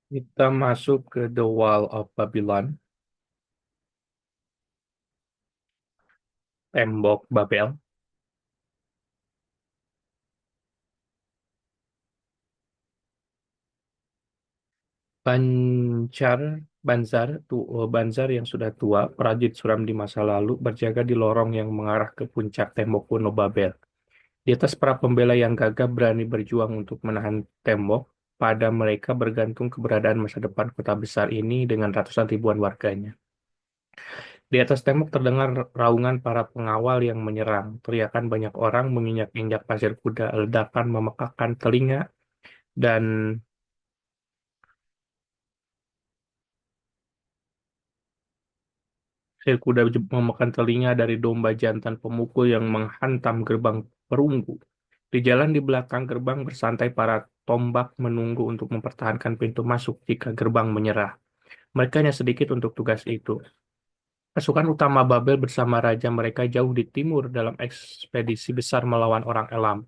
Kita masuk ke The Wall of Babylon, tembok Babel. Banjar, Banzar yang sudah tua, prajurit suram di masa lalu, berjaga di lorong yang mengarah ke puncak tembok kuno Babel. Di atas para pembela yang gagah berani berjuang untuk menahan tembok, pada mereka bergantung keberadaan masa depan kota besar ini dengan ratusan ribuan warganya. Di atas tembok terdengar raungan para pengawal yang menyerang, teriakan banyak orang menginjak-injak pasir kuda, ledakan memekakan telinga, dan kuda memakan telinga dari domba jantan pemukul yang menghantam gerbang perunggu. Di jalan di belakang gerbang bersantai para tombak menunggu untuk mempertahankan pintu masuk jika gerbang menyerah. Mereka hanya sedikit untuk tugas itu. Pasukan utama Babel bersama raja mereka jauh di timur dalam ekspedisi besar melawan orang Elam.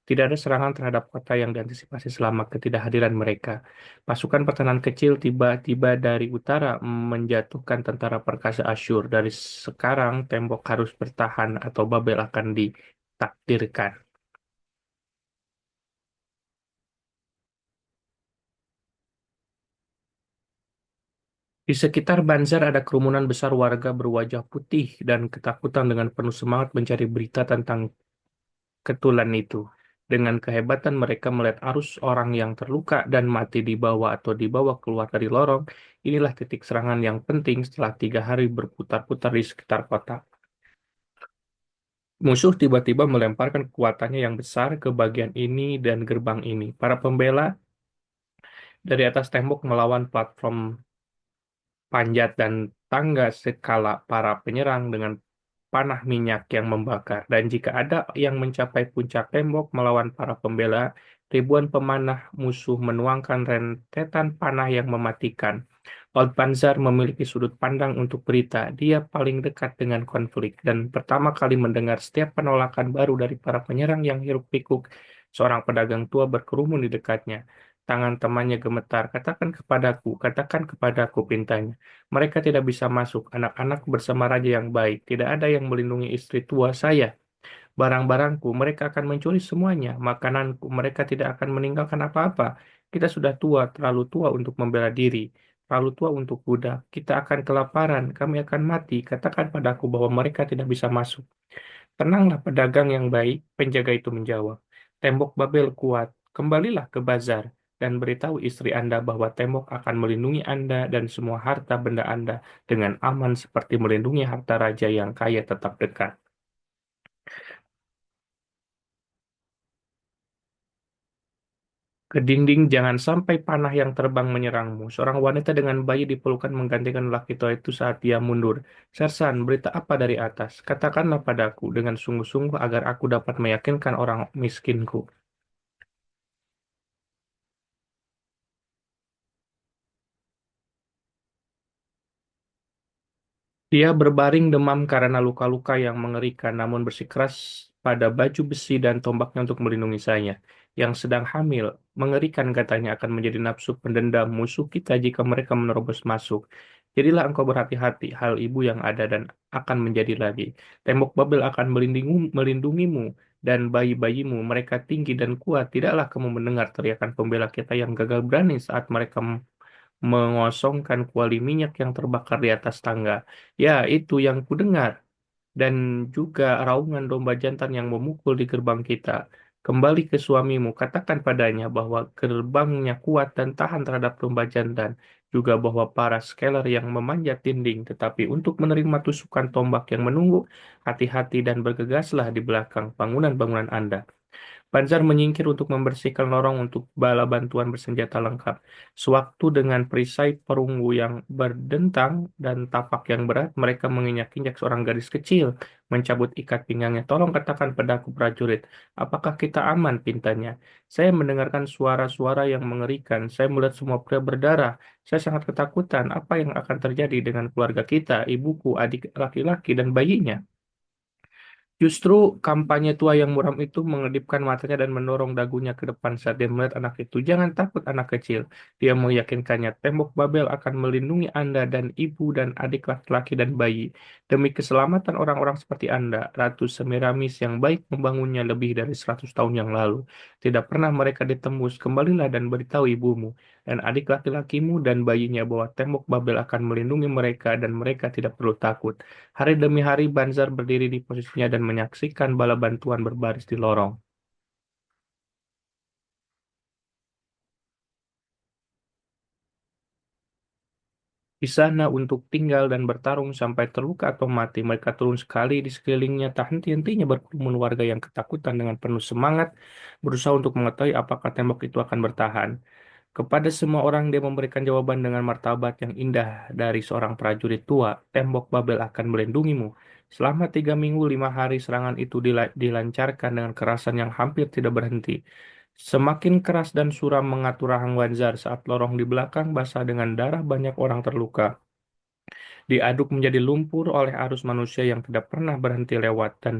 Tidak ada serangan terhadap kota yang diantisipasi selama ketidakhadiran mereka. Pasukan pertahanan kecil tiba-tiba dari utara menjatuhkan tentara perkasa Asyur. Dari sekarang, tembok harus bertahan atau Babel akan ditakdirkan. Di sekitar Banjar ada kerumunan besar warga berwajah putih dan ketakutan dengan penuh semangat mencari berita tentang ketulan itu. Dengan kehebatan mereka melihat arus orang yang terluka dan mati dibawa atau dibawa keluar dari lorong. Inilah titik serangan yang penting setelah 3 hari berputar-putar di sekitar kota. Musuh tiba-tiba melemparkan kekuatannya yang besar ke bagian ini dan gerbang ini. Para pembela dari atas tembok melawan platform panjat dan tangga skala para penyerang dengan panah minyak yang membakar. Dan jika ada yang mencapai puncak tembok melawan para pembela, ribuan pemanah musuh menuangkan rentetan panah yang mematikan. Lord Banzar memiliki sudut pandang untuk berita. Dia paling dekat dengan konflik dan pertama kali mendengar setiap penolakan baru dari para penyerang yang hiruk-pikuk. Seorang pedagang tua berkerumun di dekatnya. Tangan temannya gemetar. Katakan kepadaku, pintanya. Mereka tidak bisa masuk. Anak-anak bersama raja yang baik. Tidak ada yang melindungi istri tua saya. Barang-barangku, mereka akan mencuri semuanya. Makananku, mereka tidak akan meninggalkan apa-apa. Kita sudah tua, terlalu tua untuk membela diri. Terlalu tua untuk budak. Kita akan kelaparan. Kami akan mati. Katakan padaku bahwa mereka tidak bisa masuk. Tenanglah pedagang yang baik, penjaga itu menjawab. Tembok Babel kuat. Kembalilah ke bazar dan beritahu istri Anda bahwa tembok akan melindungi Anda dan semua harta benda Anda dengan aman seperti melindungi harta raja yang kaya tetap dekat. Ke dinding jangan sampai panah yang terbang menyerangmu. Seorang wanita dengan bayi di pelukan menggantikan lelaki tua itu saat dia mundur. Sersan, berita apa dari atas? Katakanlah padaku dengan sungguh-sungguh agar aku dapat meyakinkan orang miskinku. Dia berbaring demam karena luka-luka yang mengerikan, namun bersikeras pada baju besi dan tombaknya untuk melindungi saya. Yang sedang hamil, mengerikan katanya akan menjadi nafsu pendendam musuh kita jika mereka menerobos masuk. Jadilah engkau berhati-hati, hal ibu yang ada dan akan menjadi lagi. Tembok Babel akan melindungimu dan bayi-bayimu, mereka tinggi dan kuat. Tidaklah kamu mendengar teriakan pembela kita yang gagal berani saat mereka mengosongkan kuali minyak yang terbakar di atas tangga. Ya, itu yang kudengar. Dan juga raungan domba jantan yang memukul di gerbang kita. Kembali ke suamimu, katakan padanya bahwa gerbangnya kuat dan tahan terhadap domba jantan. Juga bahwa para scaler yang memanjat dinding, tetapi untuk menerima tusukan tombak yang menunggu, hati-hati dan bergegaslah di belakang bangunan-bangunan Anda. Banzar menyingkir untuk membersihkan lorong untuk bala bantuan bersenjata lengkap. Sewaktu dengan perisai perunggu yang berdentang dan tapak yang berat, mereka menginjak-injak seorang gadis kecil, mencabut ikat pinggangnya. Tolong katakan padaku, prajurit, apakah kita aman, pintanya? Saya mendengarkan suara-suara yang mengerikan. Saya melihat semua pria berdarah. Saya sangat ketakutan. Apa yang akan terjadi dengan keluarga kita, ibuku, adik laki-laki, dan bayinya? Justru kampanye tua yang muram itu mengedipkan matanya dan mendorong dagunya ke depan saat dia melihat anak itu. Jangan takut anak kecil. Dia meyakinkannya, tembok Babel akan melindungi Anda dan ibu dan adik laki-laki dan bayi. Demi keselamatan orang-orang seperti Anda, Ratu Semiramis yang baik membangunnya lebih dari 100 tahun yang lalu. Tidak pernah mereka ditembus. Kembalilah dan beritahu ibumu dan adik laki-lakimu dan bayinya bahwa tembok Babel akan melindungi mereka dan mereka tidak perlu takut. Hari demi hari Banzar berdiri di posisinya dan menyaksikan bala bantuan berbaris di lorong. Di sana untuk tinggal dan bertarung sampai terluka atau mati, mereka turun sekali di sekelilingnya, tak henti-hentinya berkerumun warga yang ketakutan dengan penuh semangat, berusaha untuk mengetahui apakah tembok itu akan bertahan. Kepada semua orang dia memberikan jawaban dengan martabat yang indah dari seorang prajurit tua, tembok Babel akan melindungimu. Selama 3 minggu 5 hari serangan itu dilancarkan dengan kerasan yang hampir tidak berhenti. Semakin keras dan suram mengatur Rahang Wanzar saat lorong di belakang basah dengan darah banyak orang terluka diaduk menjadi lumpur oleh arus manusia yang tidak pernah berhenti lewat dan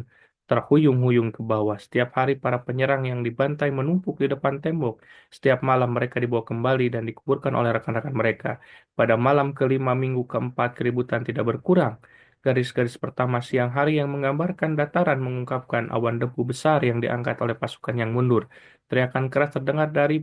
terhuyung-huyung ke bawah. Setiap hari para penyerang yang dibantai menumpuk di depan tembok. Setiap malam mereka dibawa kembali dan dikuburkan oleh rekan-rekan mereka. Pada malam kelima minggu keempat keributan tidak berkurang. Garis-garis pertama siang hari yang menggambarkan dataran mengungkapkan awan debu besar yang diangkat oleh pasukan yang mundur. Teriakan keras terdengar dari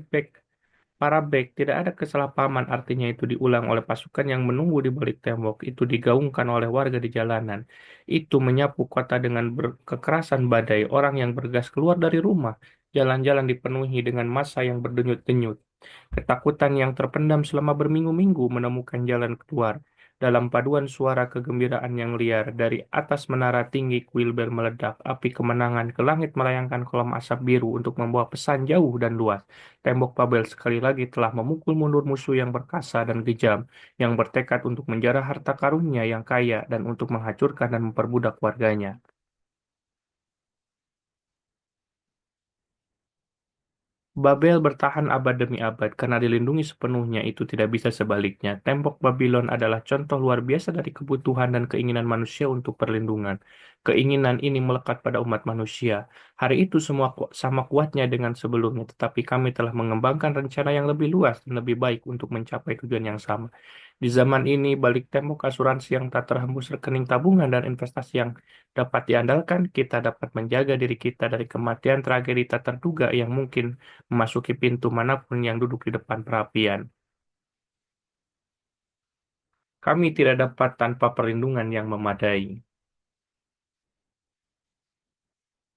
para bek, tidak ada kesalahpahaman artinya itu diulang oleh pasukan yang menunggu di balik tembok. Itu digaungkan oleh warga di jalanan. Itu menyapu kota dengan kekerasan badai. Orang yang bergas keluar dari rumah. Jalan-jalan dipenuhi dengan massa yang berdenyut-denyut. Ketakutan yang terpendam selama berminggu-minggu menemukan jalan keluar. Dalam paduan suara kegembiraan yang liar, dari atas menara tinggi kuil bel meledak, api kemenangan ke langit melayangkan kolom asap biru untuk membawa pesan jauh dan luas. Tembok Babel sekali lagi telah memukul mundur musuh yang berkasa dan kejam, yang bertekad untuk menjarah harta karunnya yang kaya dan untuk menghancurkan dan memperbudak warganya. Babel bertahan abad demi abad karena dilindungi sepenuhnya itu tidak bisa sebaliknya. Tembok Babylon adalah contoh luar biasa dari kebutuhan dan keinginan manusia untuk perlindungan. Keinginan ini melekat pada umat manusia. Hari itu semua sama kuatnya dengan sebelumnya, tetapi kami telah mengembangkan rencana yang lebih luas dan lebih baik untuk mencapai tujuan yang sama. Di zaman ini, balik tembok asuransi yang tak terhembus rekening tabungan dan investasi yang dapat diandalkan, kita dapat menjaga diri kita dari kematian tragedi tak terduga yang mungkin memasuki pintu manapun yang duduk di depan perapian. Kami tidak dapat tanpa perlindungan yang memadai.